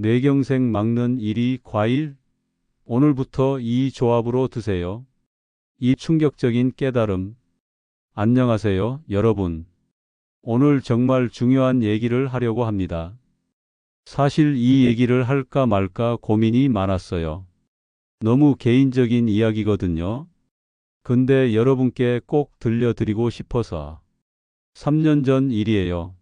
뇌경색 막는 1위 과일? 오늘부터 이 조합으로 드세요. 이 충격적인 깨달음. 안녕하세요, 여러분. 오늘 정말 중요한 얘기를 하려고 합니다. 사실 이 얘기를 할까 말까 고민이 많았어요. 너무 개인적인 이야기거든요. 근데 여러분께 꼭 들려드리고 싶어서. 3년 전 일이에요.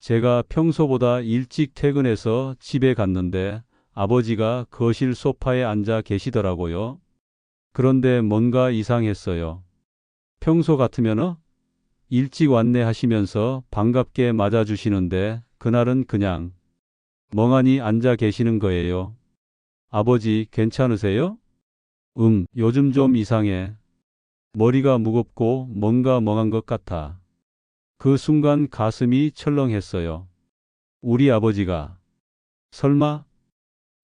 제가 평소보다 일찍 퇴근해서 집에 갔는데 아버지가 거실 소파에 앉아 계시더라고요. 그런데 뭔가 이상했어요. 평소 같으면 일찍 왔네 하시면서 반갑게 맞아주시는데 그날은 그냥 멍하니 앉아 계시는 거예요. 아버지, 괜찮으세요? 요즘 좀 이상해. 머리가 무겁고 뭔가 멍한 것 같아. 그 순간 가슴이 철렁했어요. 우리 아버지가 설마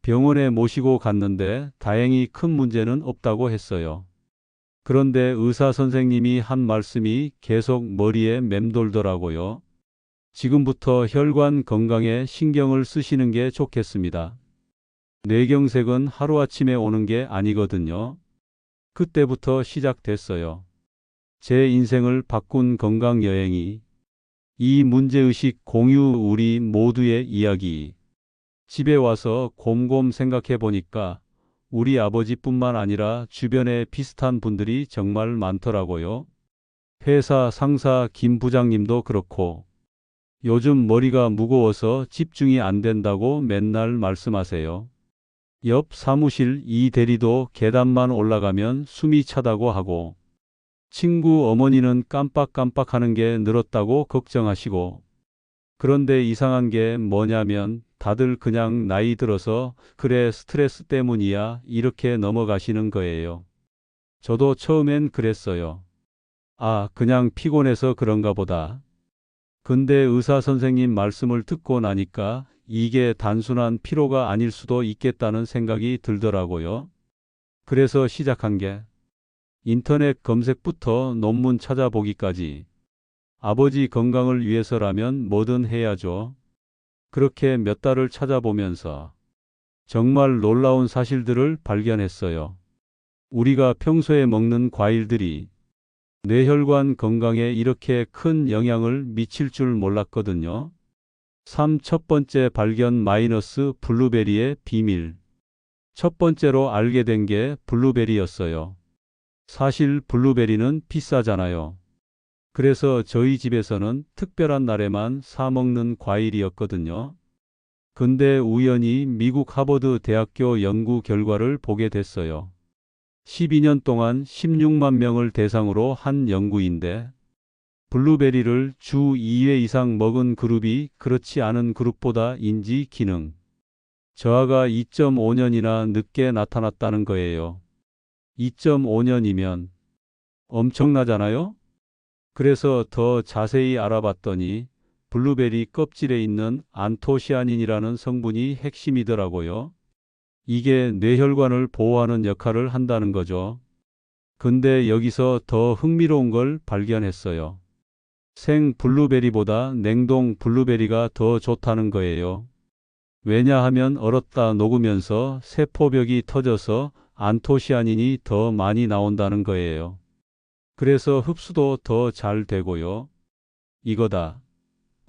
병원에 모시고 갔는데 다행히 큰 문제는 없다고 했어요. 그런데 의사 선생님이 한 말씀이 계속 머리에 맴돌더라고요. 지금부터 혈관 건강에 신경을 쓰시는 게 좋겠습니다. 뇌경색은 하루아침에 오는 게 아니거든요. 그때부터 시작됐어요. 제 인생을 바꾼 건강 여행이. 이 문제의식 공유 우리 모두의 이야기. 집에 와서 곰곰 생각해 보니까 우리 아버지뿐만 아니라 주변에 비슷한 분들이 정말 많더라고요. 회사 상사 김 부장님도 그렇고 요즘 머리가 무거워서 집중이 안 된다고 맨날 말씀하세요. 옆 사무실 이 대리도 계단만 올라가면 숨이 차다고 하고 친구 어머니는 깜빡깜빡하는 게 늘었다고 걱정하시고 그런데 이상한 게 뭐냐면 다들 그냥 나이 들어서 그래 스트레스 때문이야 이렇게 넘어가시는 거예요. 저도 처음엔 그랬어요. 아, 그냥 피곤해서 그런가 보다. 근데 의사 선생님 말씀을 듣고 나니까 이게 단순한 피로가 아닐 수도 있겠다는 생각이 들더라고요. 그래서 시작한 게 인터넷 검색부터 논문 찾아보기까지 아버지 건강을 위해서라면 뭐든 해야죠. 그렇게 몇 달을 찾아보면서 정말 놀라운 사실들을 발견했어요. 우리가 평소에 먹는 과일들이 뇌혈관 건강에 이렇게 큰 영향을 미칠 줄 몰랐거든요. 첫 번째 발견 마이너스 블루베리의 비밀. 첫 번째로 알게 된 게 블루베리였어요. 사실 블루베리는 비싸잖아요. 그래서 저희 집에서는 특별한 날에만 사 먹는 과일이었거든요. 근데 우연히 미국 하버드 대학교 연구 결과를 보게 됐어요. 12년 동안 16만 명을 대상으로 한 연구인데 블루베리를 주 2회 이상 먹은 그룹이 그렇지 않은 그룹보다 인지 기능 저하가 2.5년이나 늦게 나타났다는 거예요. 2.5년이면 엄청나잖아요? 그래서 더 자세히 알아봤더니 블루베리 껍질에 있는 안토시아닌이라는 성분이 핵심이더라고요. 이게 뇌혈관을 보호하는 역할을 한다는 거죠. 근데 여기서 더 흥미로운 걸 발견했어요. 생 블루베리보다 냉동 블루베리가 더 좋다는 거예요. 왜냐하면 얼었다 녹으면서 세포벽이 터져서 안토시아닌이 더 많이 나온다는 거예요. 그래서 흡수도 더 잘 되고요. 이거다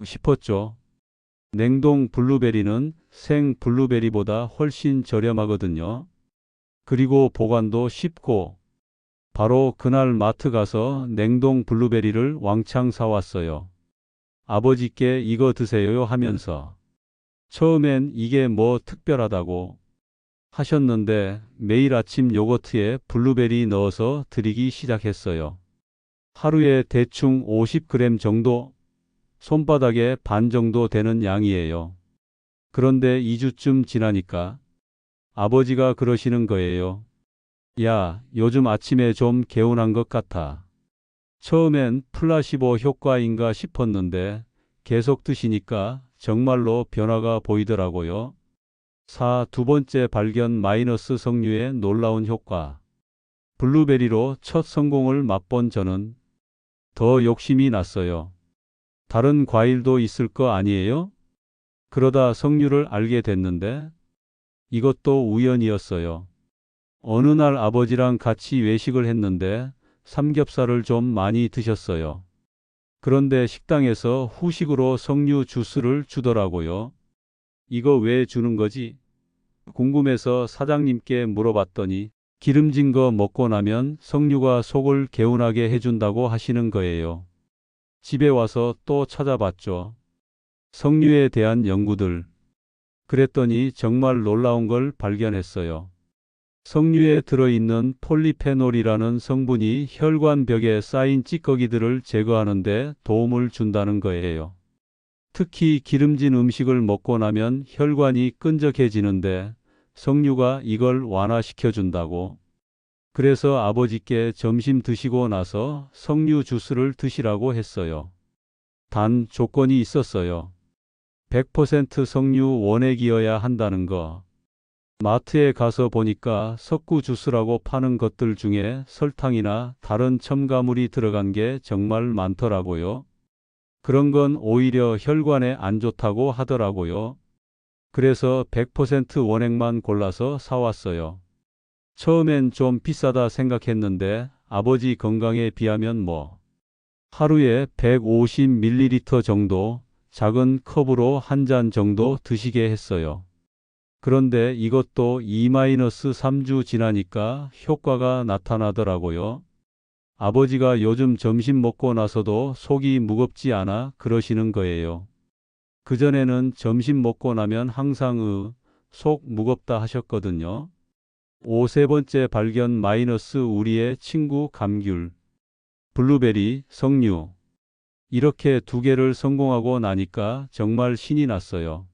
싶었죠. 냉동 블루베리는 생 블루베리보다 훨씬 저렴하거든요. 그리고 보관도 쉽고 바로 그날 마트 가서 냉동 블루베리를 왕창 사왔어요. 아버지께 이거 드세요 하면서 처음엔 이게 뭐 특별하다고 하셨는데 매일 아침 요거트에 블루베리 넣어서 드리기 시작했어요. 하루에 대충 50g 정도, 손바닥의 반 정도 되는 양이에요. 그런데 2주쯤 지나니까 아버지가 그러시는 거예요. 야, 요즘 아침에 좀 개운한 것 같아. 처음엔 플라시보 효과인가 싶었는데 계속 드시니까 정말로 변화가 보이더라고요. 두 번째 발견 마이너스 석류의 놀라운 효과. 블루베리로 첫 성공을 맛본 저는 더 욕심이 났어요. 다른 과일도 있을 거 아니에요? 그러다 석류를 알게 됐는데 이것도 우연이었어요. 어느 날 아버지랑 같이 외식을 했는데 삼겹살을 좀 많이 드셨어요. 그런데 식당에서 후식으로 석류 주스를 주더라고요. 이거 왜 주는 거지? 궁금해서 사장님께 물어봤더니 기름진 거 먹고 나면 석류가 속을 개운하게 해준다고 하시는 거예요. 집에 와서 또 찾아봤죠. 석류에 대한 연구들. 그랬더니 정말 놀라운 걸 발견했어요. 석류에 들어있는 폴리페놀이라는 성분이 혈관벽에 쌓인 찌꺼기들을 제거하는 데 도움을 준다는 거예요. 특히 기름진 음식을 먹고 나면 혈관이 끈적해지는데 석류가 이걸 완화시켜 준다고. 그래서 아버지께 점심 드시고 나서 석류 주스를 드시라고 했어요. 단 조건이 있었어요. 100% 석류 원액이어야 한다는 거. 마트에 가서 보니까 석구 주스라고 파는 것들 중에 설탕이나 다른 첨가물이 들어간 게 정말 많더라고요. 그런 건 오히려 혈관에 안 좋다고 하더라고요. 그래서 100% 원액만 골라서 사왔어요. 처음엔 좀 비싸다 생각했는데 아버지 건강에 비하면 뭐. 하루에 150ml 정도 작은 컵으로 한 잔 정도 드시게 했어요. 그런데 이것도 2-3주 지나니까 효과가 나타나더라고요. 아버지가 요즘 점심 먹고 나서도 속이 무겁지 않아 그러시는 거예요. 그전에는 점심 먹고 나면 항상 속 무겁다 하셨거든요. 5세 번째 발견 마이너스 우리의 친구 감귤, 블루베리, 석류. 이렇게 두 개를 성공하고 나니까 정말 신이 났어요.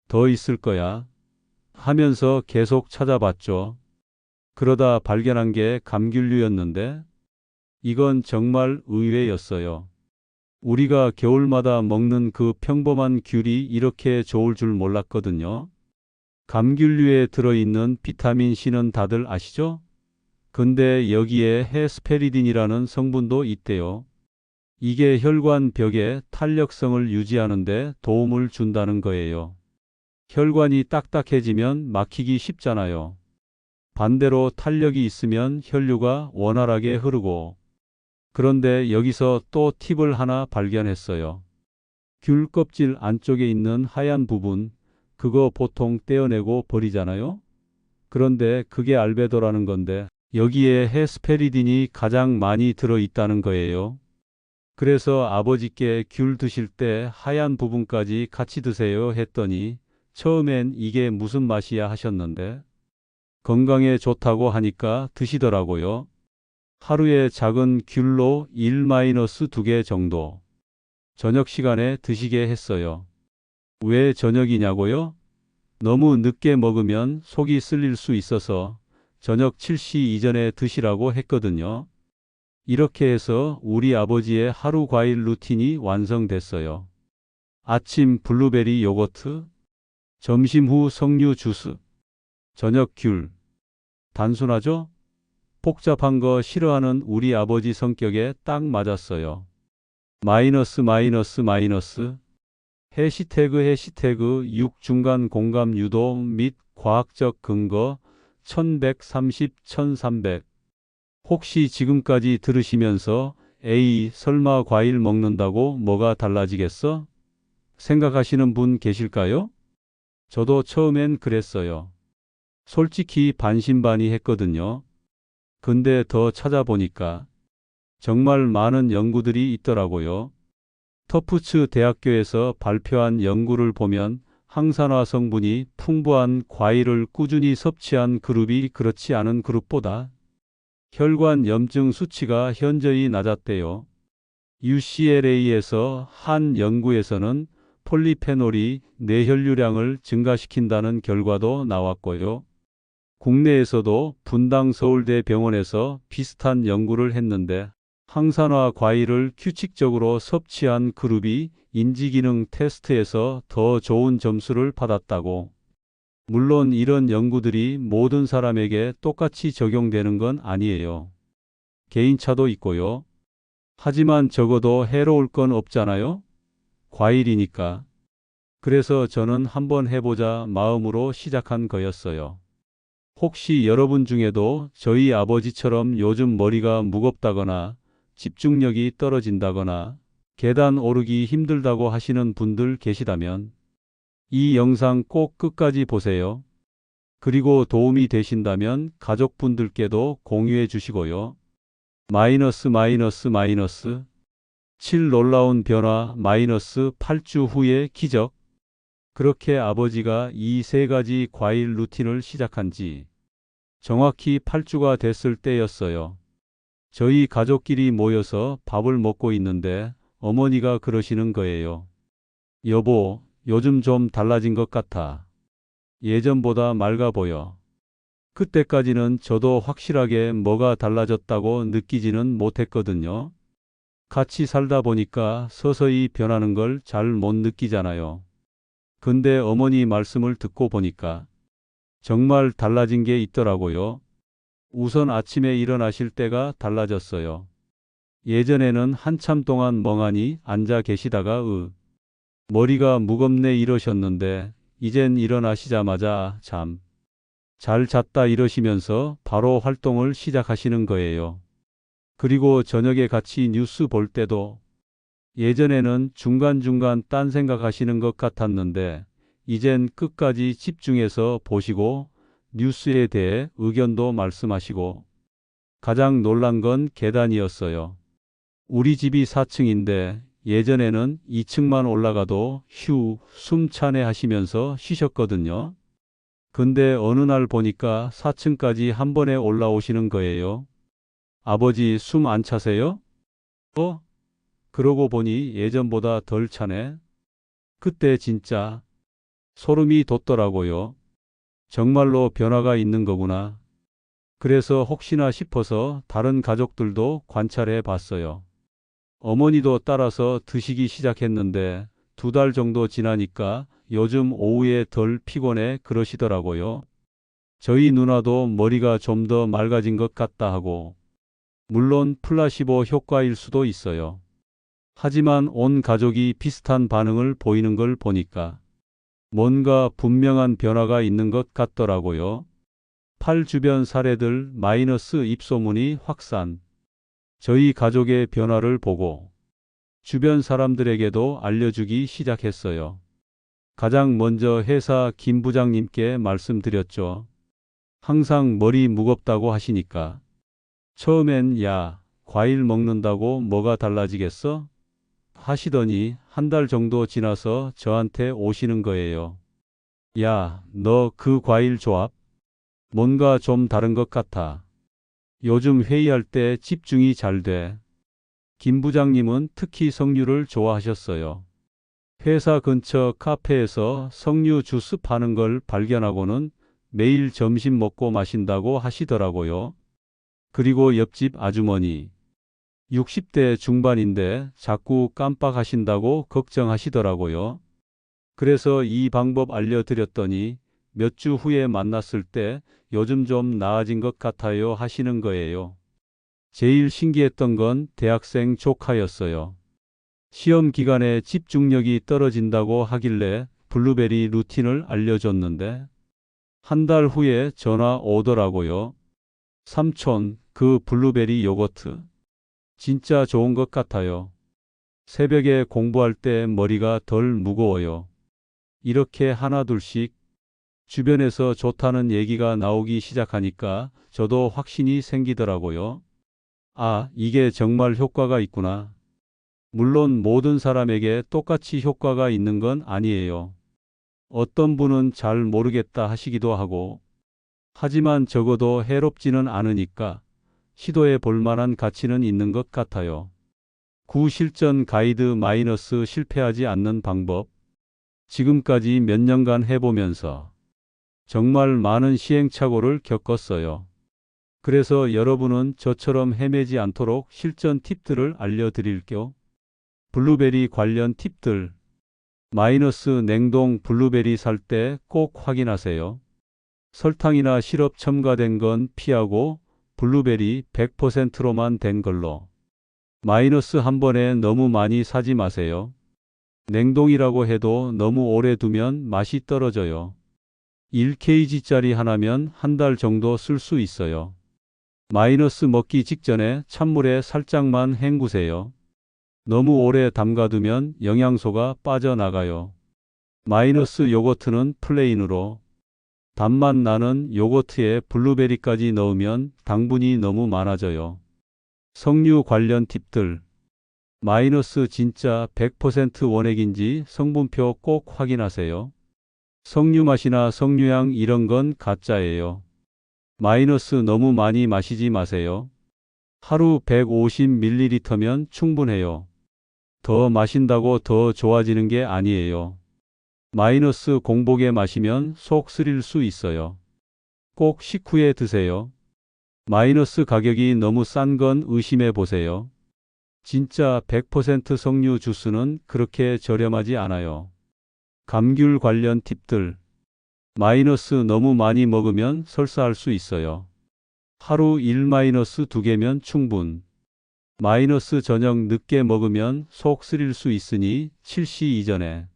더 있을 거야 하면서 계속 찾아봤죠. 그러다 발견한 게 감귤류였는데 이건 정말 의외였어요. 우리가 겨울마다 먹는 그 평범한 귤이 이렇게 좋을 줄 몰랐거든요. 감귤류에 들어있는 비타민 C는 다들 아시죠? 근데 여기에 헤스페리딘이라는 성분도 있대요. 이게 혈관 벽의 탄력성을 유지하는 데 도움을 준다는 거예요. 혈관이 딱딱해지면 막히기 쉽잖아요. 반대로 탄력이 있으면 혈류가 원활하게 흐르고. 그런데 여기서 또 팁을 하나 발견했어요. 귤 껍질 안쪽에 있는 하얀 부분, 그거 보통 떼어내고 버리잖아요? 그런데 그게 알베도라는 건데 여기에 헤스페리딘이 가장 많이 들어있다는 거예요. 그래서 아버지께 귤 드실 때 하얀 부분까지 같이 드세요 했더니 처음엔 이게 무슨 맛이야 하셨는데 건강에 좋다고 하니까 드시더라고요. 하루에 작은 귤로 1-2개 정도 저녁 시간에 드시게 했어요. 왜 저녁이냐고요? 너무 늦게 먹으면 속이 쓸릴 수 있어서 저녁 7시 이전에 드시라고 했거든요. 이렇게 해서 우리 아버지의 하루 과일 루틴이 완성됐어요. 아침 블루베리 요거트, 점심 후 석류 주스, 저녁 귤. 단순하죠? 복잡한 거 싫어하는 우리 아버지 성격에 딱 맞았어요. 마이너스 마이너스 마이너스 해시태그 6 중간 공감 유도 및 과학적 근거 1130 1300 혹시 지금까지 들으시면서 에이 설마 과일 먹는다고 뭐가 달라지겠어? 생각하시는 분 계실까요? 저도 처음엔 그랬어요. 솔직히 반신반의했거든요. 근데 더 찾아보니까 정말 많은 연구들이 있더라고요. 터프츠 대학교에서 발표한 연구를 보면 항산화 성분이 풍부한 과일을 꾸준히 섭취한 그룹이 그렇지 않은 그룹보다 혈관 염증 수치가 현저히 낮았대요. UCLA에서 한 연구에서는 폴리페놀이 뇌혈류량을 증가시킨다는 결과도 나왔고요. 국내에서도 분당 서울대병원에서 비슷한 연구를 했는데 항산화 과일을 규칙적으로 섭취한 그룹이 인지기능 테스트에서 더 좋은 점수를 받았다고. 물론 이런 연구들이 모든 사람에게 똑같이 적용되는 건 아니에요. 개인차도 있고요. 하지만 적어도 해로울 건 없잖아요? 과일이니까. 그래서 저는 한번 해보자 마음으로 시작한 거였어요. 혹시 여러분 중에도 저희 아버지처럼 요즘 머리가 무겁다거나 집중력이 떨어진다거나 계단 오르기 힘들다고 하시는 분들 계시다면 이 영상 꼭 끝까지 보세요. 그리고 도움이 되신다면 가족분들께도 공유해 주시고요. 마이너스 7 놀라운 변화 마이너스 8주 후의 기적. 그렇게 아버지가 이 세 가지 과일 루틴을 시작한 지 정확히 8주가 됐을 때였어요. 저희 가족끼리 모여서 밥을 먹고 있는데 어머니가 그러시는 거예요. 여보, 요즘 좀 달라진 것 같아. 예전보다 맑아 보여. 그때까지는 저도 확실하게 뭐가 달라졌다고 느끼지는 못했거든요. 같이 살다 보니까 서서히 변하는 걸 잘 못 느끼잖아요. 근데 어머니 말씀을 듣고 보니까 정말 달라진 게 있더라고요. 우선 아침에 일어나실 때가 달라졌어요. 예전에는 한참 동안 멍하니 앉아 계시다가 머리가 무겁네 이러셨는데 이젠 일어나시자마자 잘 잤다 이러시면서 바로 활동을 시작하시는 거예요. 그리고 저녁에 같이 뉴스 볼 때도 예전에는 중간중간 딴 생각하시는 것 같았는데 이젠 끝까지 집중해서 보시고 뉴스에 대해 의견도 말씀하시고 가장 놀란 건 계단이었어요. 우리 집이 4층인데 예전에는 2층만 올라가도 휴, 숨차네 하시면서 쉬셨거든요. 근데 어느 날 보니까 4층까지 한 번에 올라오시는 거예요. 아버지 숨 안 차세요? 그러고 보니 예전보다 덜 차네. 그때 진짜 소름이 돋더라고요. 정말로 변화가 있는 거구나. 그래서 혹시나 싶어서 다른 가족들도 관찰해 봤어요. 어머니도 따라서 드시기 시작했는데 2달 정도 지나니까 요즘 오후에 덜 피곤해 그러시더라고요. 저희 누나도 머리가 좀 더 맑아진 것 같다 하고, 물론 플라시보 효과일 수도 있어요. 하지만 온 가족이 비슷한 반응을 보이는 걸 보니까 뭔가 분명한 변화가 있는 것 같더라고요. 팔 주변 사례들 마이너스 입소문이 확산. 저희 가족의 변화를 보고 주변 사람들에게도 알려주기 시작했어요. 가장 먼저 회사 김 부장님께 말씀드렸죠. 항상 머리 무겁다고 하시니까. 처음엔 야, 과일 먹는다고 뭐가 달라지겠어? 하시더니 한 달 정도 지나서 저한테 오시는 거예요. 야, 너 그 과일 조합? 뭔가 좀 다른 것 같아. 요즘 회의할 때 집중이 잘 돼. 김 부장님은 특히 석류를 좋아하셨어요. 회사 근처 카페에서 석류 주스 파는 걸 발견하고는 매일 점심 먹고 마신다고 하시더라고요. 그리고 옆집 아주머니, 60대 중반인데 자꾸 깜빡하신다고 걱정하시더라고요. 그래서 이 방법 알려드렸더니 몇 주 후에 만났을 때 요즘 좀 나아진 것 같아요 하시는 거예요. 제일 신기했던 건 대학생 조카였어요. 시험 기간에 집중력이 떨어진다고 하길래 블루베리 루틴을 알려줬는데 한 달 후에 전화 오더라고요. 삼촌, 그 블루베리 요거트 진짜 좋은 것 같아요. 새벽에 공부할 때 머리가 덜 무거워요. 이렇게 하나둘씩 주변에서 좋다는 얘기가 나오기 시작하니까 저도 확신이 생기더라고요. 아, 이게 정말 효과가 있구나. 물론 모든 사람에게 똑같이 효과가 있는 건 아니에요. 어떤 분은 잘 모르겠다 하시기도 하고, 하지만 적어도 해롭지는 않으니까 시도해 볼 만한 가치는 있는 것 같아요. 구실전 가이드 마이너스 실패하지 않는 방법. 지금까지 몇 년간 해보면서 정말 많은 시행착오를 겪었어요. 그래서 여러분은 저처럼 헤매지 않도록 실전 팁들을 알려드릴게요. 블루베리 관련 팁들. 마이너스 냉동 블루베리 살 때 꼭 확인하세요. 설탕이나 시럽 첨가된 건 피하고 블루베리 100%로만 된 걸로. 마이너스 한 번에 너무 많이 사지 마세요. 냉동이라고 해도 너무 오래 두면 맛이 떨어져요. 1kg짜리 하나면 한 달 정도 쓸 수 있어요. 마이너스 먹기 직전에 찬물에 살짝만 헹구세요. 너무 오래 담가두면 영양소가 빠져나가요. 마이너스 요거트는 플레인으로. 단맛 나는 요거트에 블루베리까지 넣으면 당분이 너무 많아져요. 석류 관련 팁들. 마이너스 진짜 100% 원액인지 성분표 꼭 확인하세요. 석류 맛이나 석류향 이런 건 가짜예요. 마이너스 너무 많이 마시지 마세요. 하루 150ml면 충분해요. 더 마신다고 더 좋아지는 게 아니에요. 마이너스 공복에 마시면 속 쓰릴 수 있어요. 꼭 식후에 드세요. 마이너스 가격이 너무 싼 건 의심해 보세요. 진짜 100% 석류 주스는 그렇게 저렴하지 않아요. 감귤 관련 팁들. 마이너스 너무 많이 먹으면 설사할 수 있어요. 하루 1-2개면 충분. 마이너스 저녁 늦게 먹으면 속 쓰릴 수 있으니 7시 이전에.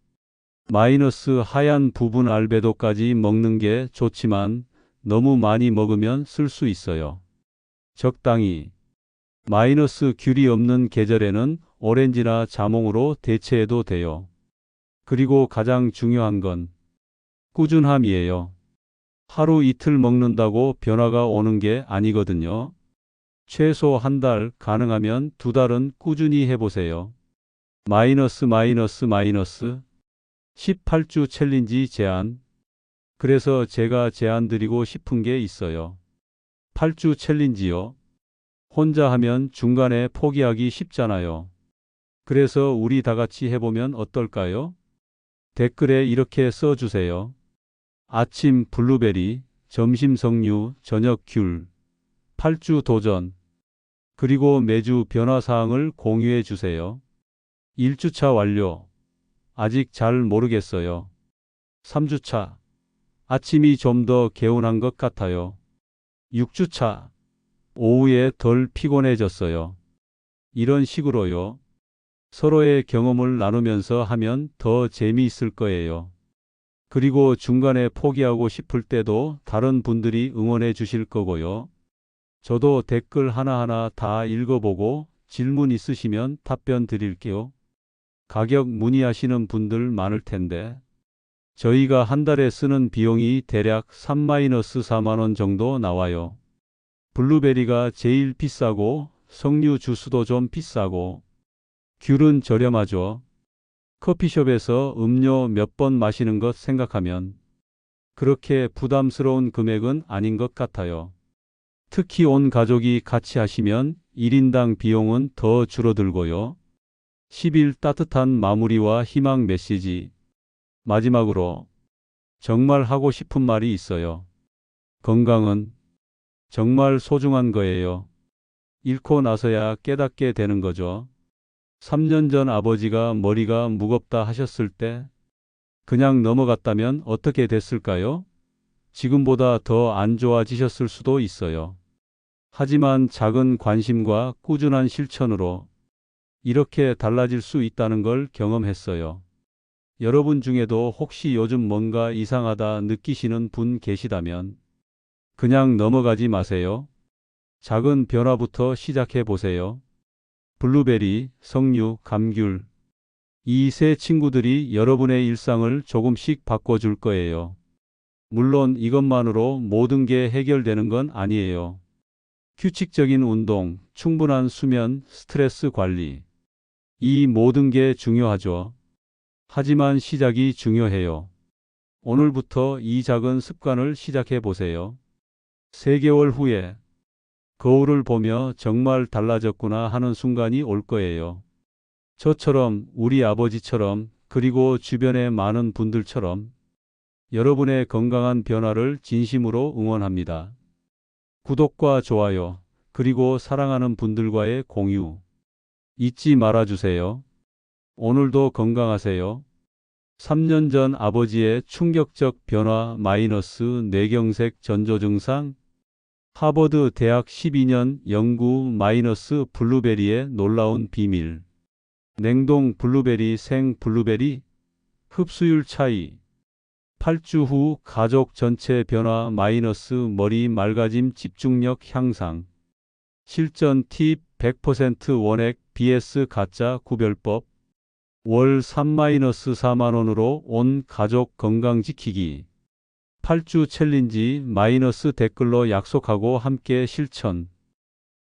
마이너스 하얀 부분 알베도까지 먹는 게 좋지만 너무 많이 먹으면 쓸 수 있어요. 적당히. 마이너스 귤이 없는 계절에는 오렌지나 자몽으로 대체해도 돼요. 그리고 가장 중요한 건 꾸준함이에요. 하루 이틀 먹는다고 변화가 오는 게 아니거든요. 최소 한 달, 가능하면 2달은 꾸준히 해보세요. 마이너스 18주 챌린지 제안. 그래서 제가 제안 드리고 싶은 게 있어요. 8주 챌린지요. 혼자 하면 중간에 포기하기 쉽잖아요. 그래서 우리 다 같이 해보면 어떨까요? 댓글에 이렇게 써주세요. 아침 블루베리, 점심 석류, 저녁 귤. 8주 도전. 그리고 매주 변화사항을 공유해 주세요. 1주차 완료. 아직 잘 모르겠어요. 3주차. 아침이 좀 더 개운한 것 같아요. 6주차. 오후에 덜 피곤해졌어요. 이런 식으로요. 서로의 경험을 나누면서 하면 더 재미있을 거예요. 그리고 중간에 포기하고 싶을 때도 다른 분들이 응원해 주실 거고요. 저도 댓글 하나하나 다 읽어보고 질문 있으시면 답변 드릴게요. 가격 문의하시는 분들 많을 텐데 저희가 한 달에 쓰는 비용이 대략 3-4만 원 정도 나와요. 블루베리가 제일 비싸고 석류 주스도 좀 비싸고 귤은 저렴하죠. 커피숍에서 음료 몇 번 마시는 것 생각하면 그렇게 부담스러운 금액은 아닌 것 같아요. 특히 온 가족이 같이 하시면 1인당 비용은 더 줄어들고요. 10일 따뜻한 마무리와 희망 메시지. 마지막으로 정말 하고 싶은 말이 있어요. 건강은 정말 소중한 거예요. 잃고 나서야 깨닫게 되는 거죠. 3년 전 아버지가 머리가 무겁다 하셨을 때 그냥 넘어갔다면 어떻게 됐을까요? 지금보다 더 안 좋아지셨을 수도 있어요. 하지만 작은 관심과 꾸준한 실천으로 이렇게 달라질 수 있다는 걸 경험했어요. 여러분 중에도 혹시 요즘 뭔가 이상하다 느끼시는 분 계시다면 그냥 넘어가지 마세요. 작은 변화부터 시작해 보세요. 블루베리, 석류, 감귤. 이 세 친구들이 여러분의 일상을 조금씩 바꿔줄 거예요. 물론 이것만으로 모든 게 해결되는 건 아니에요. 규칙적인 운동, 충분한 수면, 스트레스 관리. 이 모든 게 중요하죠. 하지만 시작이 중요해요. 오늘부터 이 작은 습관을 시작해 보세요. 3개월 후에 거울을 보며 정말 달라졌구나 하는 순간이 올 거예요. 저처럼, 우리 아버지처럼, 그리고 주변의 많은 분들처럼 여러분의 건강한 변화를 진심으로 응원합니다. 구독과 좋아요, 그리고 사랑하는 분들과의 공유 잊지 말아주세요. 오늘도 건강하세요. 3년 전 아버지의 충격적 변화 마이너스 뇌경색 전조 증상. 하버드 대학 12년 연구 마이너스 블루베리의 놀라운 비밀. 냉동 블루베리, 생 블루베리, 흡수율 차이. 8주 후 가족 전체 변화 마이너스 머리 맑아짐 집중력 향상. 실전 팁 100% 원액 vs 가짜 구별법. 월 3-4만 원으로 온 가족 건강 지키기. 8주 챌린지 마이너스 댓글로 약속하고 함께 실천.